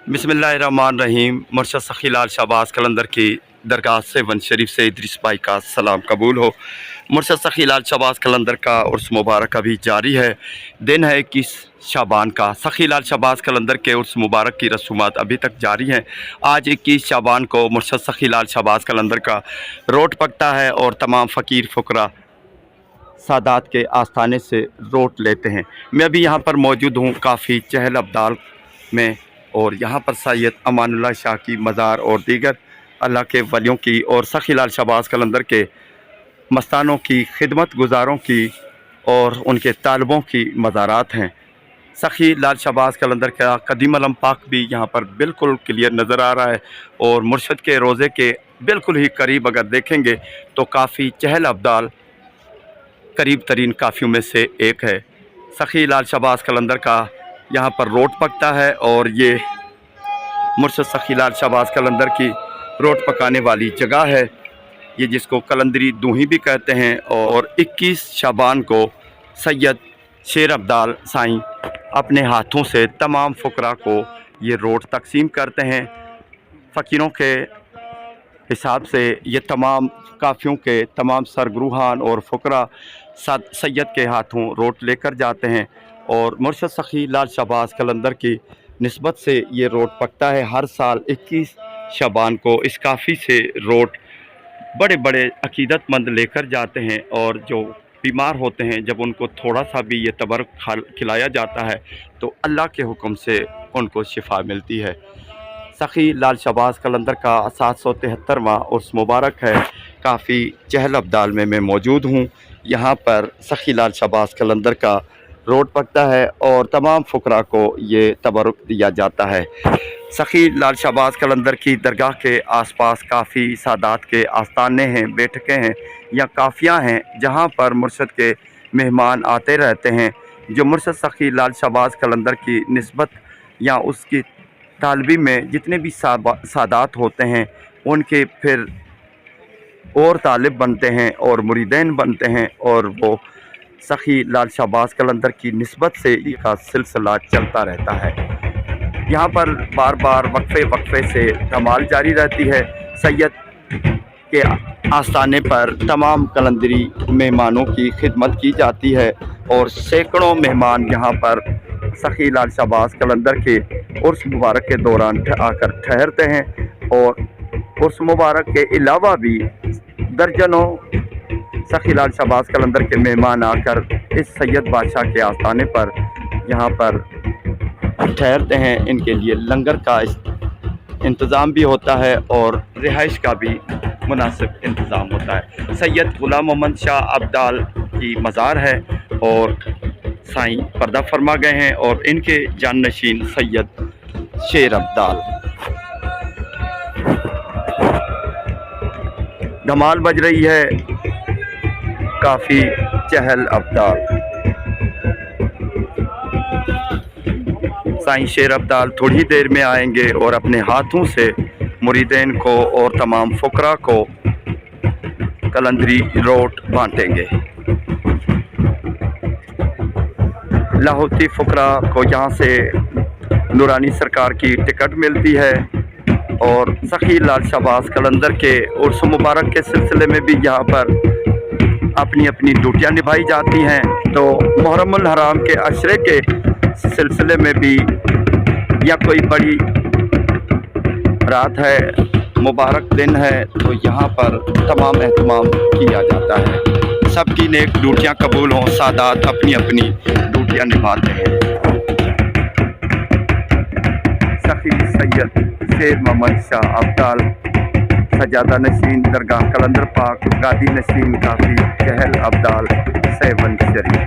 बिस्मिल्लाहिर्रहमानिर्रहीम। मुर्शद सखी लाल शाहबाज कलंदर की दरगाह से वन शरीफ से इदरीस भाई का सलाम कबूल हो। मुर्शद सखी लाल शाहबाज कलंदर का उर्स मुबारक अभी जारी है। दिन है 21 शाबान का। सखी लाल शाहबाज कलंदर के उर्स मुबारक की रसूमात अभी तक जारी हैं। आज 21 शाबान को मुर्शद सखी लाल शाहबाज कलंदर का रोट पकता है और तमाम फ़कीर फ़ुकरा सादात के आस्थाने से रोट लेते हैं। मैं अभी यहाँ पर मौजूद हूँ काफ़ी चहल अब्दाल में, और यहाँ पर सैयद अमानुल्लाह शाह की मज़ार और दीगर अल्लाह के वलियों की और सखी लाल शाहबाज कलंदर के मस्तानों की खिदमत गुजारों की और उनके तालबों की मज़ारात हैं। सखी लाल शाहबाज कलंदर का कदीम अलम पाक भी यहाँ पर बिल्कुल क्लियर नज़र आ रहा है, और मुर्शद के रोज़े के बिल्कुल ही करीब अगर देखेंगे तो काफ़ी चहल अब्दाल करीब तरीन काफ़ियों में से एक है। सखी लाल शाहबाज कलंदर का यहाँ पर रोट पकता है, और ये मुर्शद सखी लाल शाहबाज कलंदर की रोट पकाने वाली जगह है, ये जिसको कलंदरी दूही भी कहते हैं। और 21 शाबान को सैयद शेर अब्दाल साईं अपने हाथों से तमाम फ़ुकरा को ये रोट तकसीम करते हैं। फ़कीरों के हिसाब से ये तमाम काफ़ियों के तमाम सरगरूहान और फ़ुकरा सैयद के हाथों रोट लेकर जाते हैं, और मुर्शद सखी लाल शाहबाज कलंदर की निस्बत से ये रोट पकता है। हर साल 21 शाबान को इस काफ़ी से रोट बड़े बड़े अकीदतमंद लेकर जाते हैं, और जो बीमार होते हैं जब उनको थोड़ा सा भी ये तबर्क खिलाया जाता है तो अल्लाह के हुक्म से उनको शिफा मिलती है। सखी लाल शाहबाज कलंदर का 773वां उर्स मुबारक है। काफ़ी चहल अब्दाल में मैं मौजूद हूँ। यहाँ पर सखी लाल शाहबाज कलंदर का रोट पकता है और तमाम फ़ुकरा को ये तबरुक दिया जाता है। सखी लाल शाहबाज कलंदर की दरगाह के आसपास काफ़ी सादात के आस्थाने हैं, बैठकें हैं या काफ़ियाँ हैं, जहाँ पर मुर्शद के मेहमान आते रहते हैं, जो मुर्शद सखी लाल शाहबाज कलंदर की निस्बत या उसकी तालबी में जितने भी सादात होते हैं उनके फिर और तालिब बनते हैं और मुरीदैन बनते हैं, और वो सखी लाल शाहबाज कलंदर की निस्बत से इसका सिलसिला चलता रहता है। यहाँ पर बार बार वक्फे से धमाल जारी रहती है। सैयद के आस्थाने पर तमाम कलंदरी मेहमानों की खिदमत की जाती है, और सैकड़ों मेहमान यहाँ पर सखी लाल शाहबाज कलंदर के उर्स मुबारक के दौरान आकर ठहरते हैं, और उर्स मुबारक के अलावा भी दर्जनों सखी लाल शाहबाज कलंदर के मेहमान आकर इस सैयद बादशाह के आस्थाने पर यहाँ पर ठहरते हैं। इनके लिए लंगर का इंतज़ाम भी होता है और रिहाइश का भी मुनासिब इंतज़ाम होता है। सैयद ग़ुलाम मोहम्मद शाह अब्दाल की मज़ार है, और साईं पर्दा फरमा गए हैं, और इनके जाननशीन सैयद शेर अब्दाल। धमाल बज रही है, काफ़ी चहल अब्दाल। साईं शेर अब्दाल थोड़ी देर में आएंगे और अपने हाथों से मुरीदैन को और तमाम फ़ुकरा को कलंदरी रोट बांटेंगे। लाहौती फ़ुकरा को यहाँ से नूरानी सरकार की टिकट मिलती है, और सखी लाल शाहबाज कलंदर के उर्स मुबारक के सिलसिले में भी यहाँ पर अपनी अपनी ड्यूटियाँ निभाई जाती हैं। तो मुहर्रमुल हराम के अशरे के सिलसिले में भी या कोई बड़ी रात है, मुबारक दिन है, तो यहाँ पर तमाम एहतमाम किया जाता है। सबकी नेक ड्यूटियाँ कबूल हों, सादात अपनी अपनी ड्यूटियाँ निभाते हैं। सखी सैयद शेर मोहम्मद शाह अब्दाल सजादा नशीन दरगाह कलंदर पाक गादी नशीन काफ़ी चहल अब्दाल सेवन शरीफ।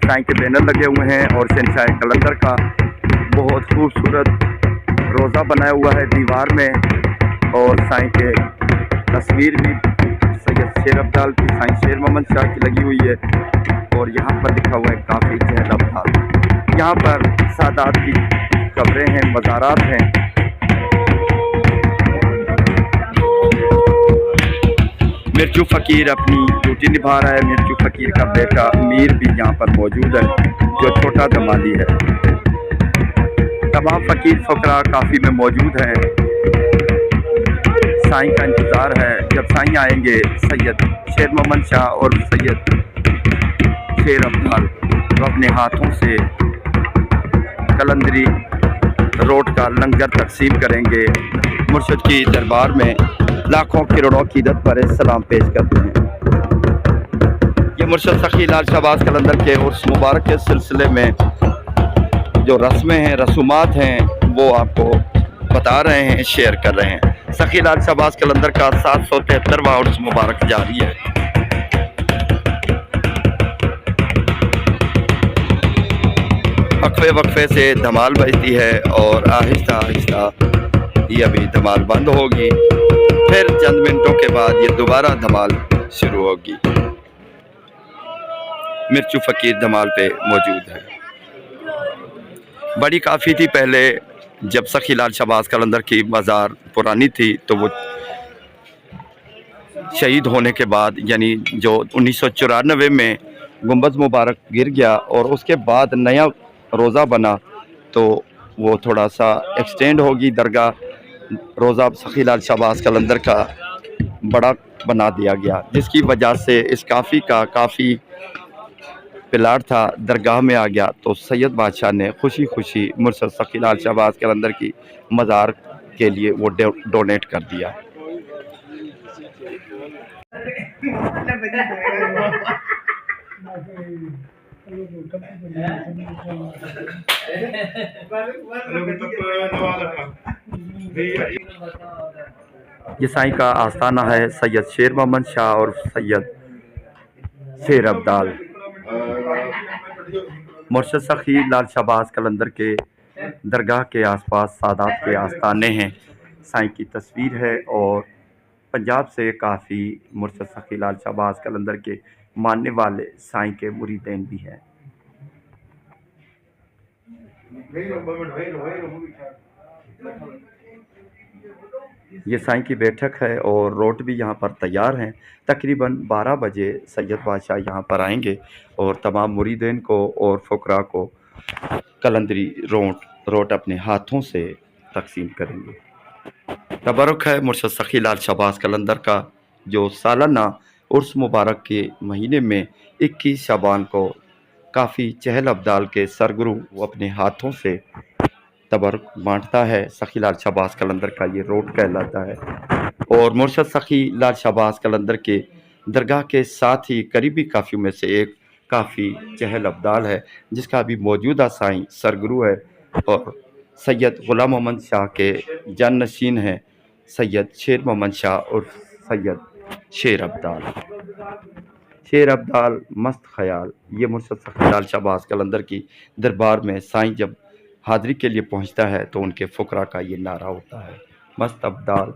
साईं के बैनर लगे हुए हैं, और शहंशाह कलंदर का बहुत खूबसूरत रोज़ा बनाया हुआ है दीवार में, और साईं के तस्वीर भी सैयद शेर अब्दाल की, साईं शेर मोहम्मद शाह की लगी हुई है, और यहाँ पर लिखा हुआ है काफ़ी चहल अब्दाल। यहाँ पर सादात की कब्रें हैं, मज़ारात हैं। मिर्चू फ़कीर अपनी ड्यूटी निभा रहा है। मिर्चू फ़कीर का बेटा मीर भी यहाँ पर मौजूद है, जो छोटा दमाली है। तमाम फ़कीर फ़करा काफ़ी में मौजूद हैं। साईं का इंतज़ार है, जब साईं आएंगे सैयद शेर मोहम्मद शाह और सैयद शेर अब्दाल तो अपने हाथों से कलंदरी रोड का लंगर तकसीम करेंगे। मुर्शिद की दरबार में लाखों करोड़ों की इज़्ज़त पर सलाम पेश करते हैं। ये मुर्शिद सखी लाल शहबाज कलंदर के उर्स मुबारक के सिलसिले में जो रस्में हैं, रसूमात हैं, वो आपको बता रहे हैं, शेयर कर रहे हैं। सखी लाल शहबाज कलंदर का 773वां उर्स मुबारक जारी है। वक्फे वक्फे से धमाल बजती है और आहिस्ता आहिस्ता ये अभी धमाल बंद होगी, फिर चंद मिनटों के बाद ये दोबारा धमाल शुरू होगी। मिर्चू फ़कीर धमाल पे मौजूद है। बड़ी काफ़ी थी पहले, जब सखी लाल शहबाज कलंदर की मज़ार पुरानी थी तो वो शहीद होने के बाद, यानी जो 1994 में गुंबद मुबारक गिर गया और उसके बाद नया रोज़ा बना, तो वो थोड़ा सा एक्सटेंड होगी दरगाह। रोज़ा सखी लाल शहबाज कलंदर का बड़ा बना दिया गया, जिसकी वजह से इस काफ़ी का काफ़ी प्लाट था दरगाह में आ गया। तो सैयद बादशाह ने खुशी खुशी मुर्शिद सखी लाल शहबाज कलंदर की मज़ार के लिए वो डोनेट कर दिया। ये साईं का आस्थाना है सैयद शेर मोहम्मद शाह और सैयद शेर अब्दाल। मुर्शिद सखी लाल शहबाज कलंदर के दरगाह के आसपास सादात के आस्थाने हैं। साईं की तस्वीर है और पंजाब से काफ़ी मुर्शिद सखी लाल शहबाज कलंदर के मानने वाले साईं के मुरीदीन भी हैं। ये साईं की बैठक है और रोट भी यहाँ पर तैयार हैं। तकरीबन 12 बजे सैयद बादशाह यहाँ पर आएंगे और तमाम मुरीदीन को और फ़ुकरा को कलंदरी रोट अपने हाथों से तकसीम करेंगे। तबरुक है मुर्शिद सखी लाल शहबाज कलंदर का, जो सालाना उर्स मुबारक के महीने में 21 शाबान को काफ़ी चहल अब्दाल के सरगुरु वो अपने हाथों से तबरुक बांटता है। सखी लाल शहबाज कलंदर का ये रोट कहलाता है। और मुर्शिद सखी लाल शहबाज कलंदर के दरगाह के साथ ही करीबी काफ़ियों में से एक काफ़ी चहल अब्दाल है, जिसका अभी मौजूदा साईं सरगुरु है और सैयद ग़ुलाम मोहम्मद शाह के जाननशीन हैं सैयद शेर मोहम्मद शाह और सैयद शेर अब्दाल। शेर अब्दाल मस्त ख्याल, ये मुर्शिद सखी लाल शहबाज कलंदर की दरबार में साईं जब हाज़िरी के लिए पहुंचता है तो उनके फ़ुकरा का ये नारा होता है, मस्त अब्दाल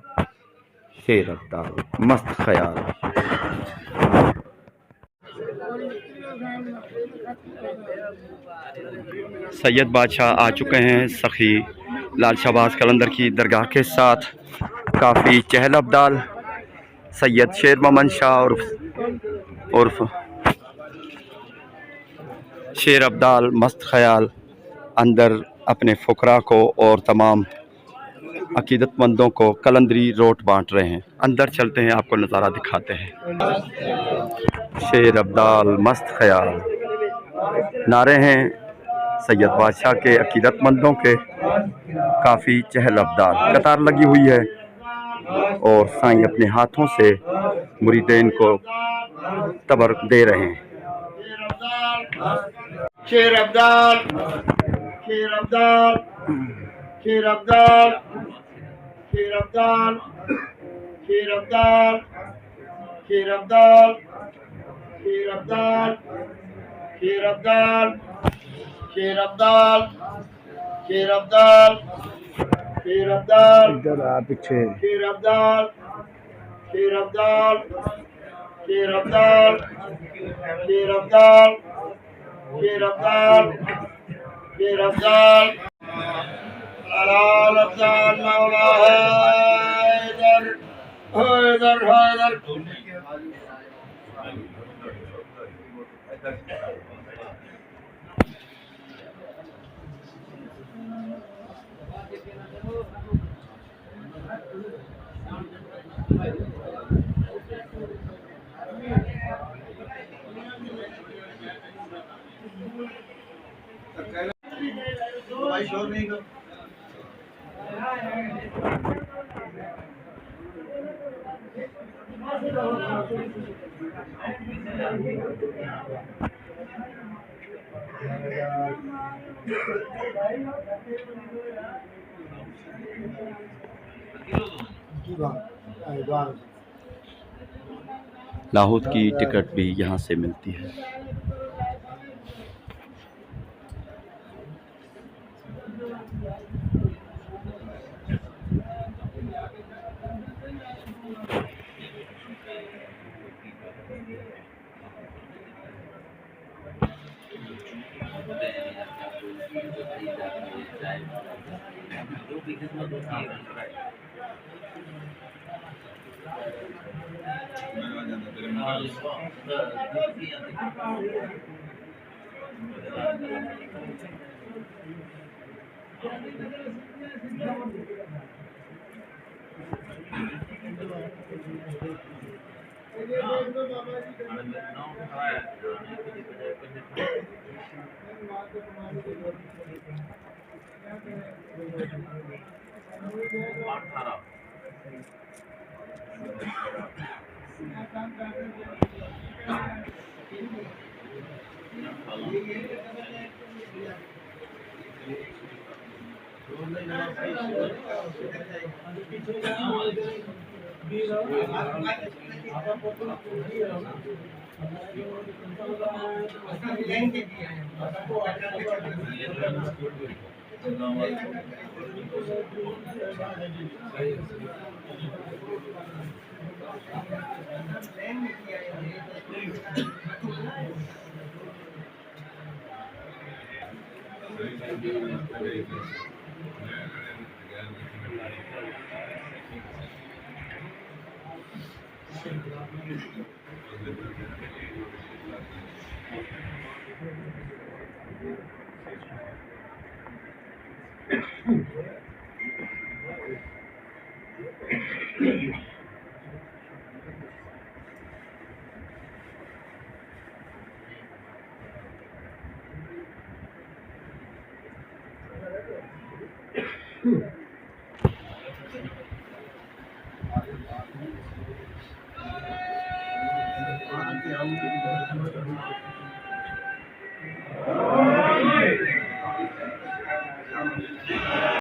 शेर अब्दाल मस्त ख्याल। सैयद बादशाह आ चुके हैं सखी लाल शहबाज कलंदर की दरगाह के साथ। काफ़ी चहल अब्दाल सैयद शेर मोहम्मद शाह उर्फ शेर अब्दाल मस्त ख्याल अंदर अपने फ़ुकरा को और तमाम अकीदतमंदों को कलंदरी रोट बांट रहे हैं। अंदर चलते हैं, आपको नज़ारा दिखाते हैं। शेर अब्दाल मस्त ख्याल नारे हैं सैयद बादशाह के अकीदतमंदों के। काफ़ी चहल अब्दाल कतार लगी हुई है और साईं अपने हाथों से मुरीदीन को तबरुक दे रहे हैं। शेर अब्दाल शेर अब्दाल शेर अब्दाल शेर अब्दाल शेर अब्दाल शेर अब्दाल शेर अब्दाल शेर अब्दाल शेर अब्दाल शेर अब्दाल शेर अब्दाल पीछे शेर अब्दाल शेर अब्दाल शेर अब्दाल शेर अब्दाल शेर अब्दाल शेर अब्दाल लाल अब्दाल मौला हैदर हैदर हैदर। भाई शोर नहीं करो। लाहौद की टिकट भी यहाँ से मिलती है।